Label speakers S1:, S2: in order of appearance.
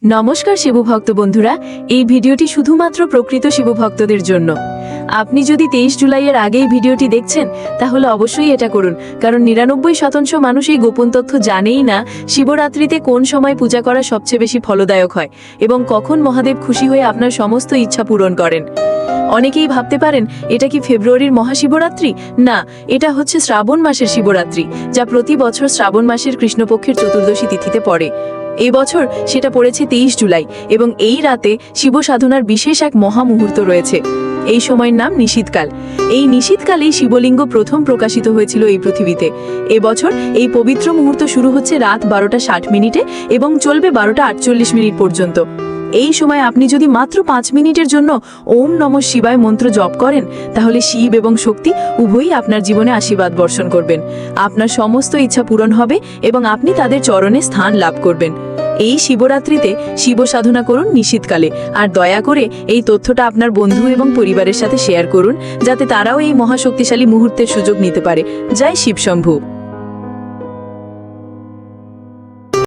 S1: নমস্কার শিবভক্ত বন্ধুরা, এই ভিডিওটি শুধুমাত্র প্রকৃত শিবভক্তদের জন্য। আপনি যদি 23 জুলাইয়ের আগেই ভিডিওটি দেখছেন তাহলে অবশ্যই এটা করুন, কারণ 99% মানুষ এই গোপন তথ্য জানেই না শিবরাত্রিতে কোন সময় পূজা করা সবচেয়ে বেশি ফলদায়ক হয় এবং কখন মহাদেব খুশি হয়ে আপনার সমস্ত ইচ্ছা পূরণ করেন। অনেকেই ভাবতে পারেন এটা কি ফেব্রুয়ারির মহাশিবরাত্রি? না, এটা হচ্ছে শ্রাবণ মাসের শিবরাত্রি, যা প্রতি বছর শ্রাবণ মাসের কৃষ্ণপক্ষের চতুর্দশী তিথিতে পড়ে। এই বছর সেটা পড়েছে 23 জুলাই এবং এই রাতে শিব সাধনার বিশেষ এক মহা মুহূর্ত রয়েছে। এই সময়ের নাম নিশীথকাল। এই নিশীথকালেই শিবলিঙ্গ প্রথম প্রকাশিত হয়েছিল এই পৃথিবীতে। এবছর এই পবিত্র মুহূর্ত শুরু হচ্ছে রাত 12:60 এবং চলবে 12:48 পর্যন্ত। এই সময় আপনি যদি মাত্র 5 মিনিটের জন্য ওম নমঃ শিবায় মন্ত্র জপ করেন, তাহলে শিব এবং শক্তি উভয়ই আপনার জীবনে আশীর্বাদ বর্ষণ করবেন। আপনার সমস্ত ইচ্ছা পূরণ হবে এবং আপনি তাদের চরণে স্থান লাভ করবেন। এই শিবরাত্রিতে শিব সাধনা করুন নিশীথকালে, আর দয়া করে এই তথ্যটা আপনার বন্ধু এবং পরিবারের সাথে শেয়ার করুন, যাতে তারাও এই মহাশক্তিশালী মুহূর্তের সুযোগ নিতে পারে। জয় শিব শম্ভু।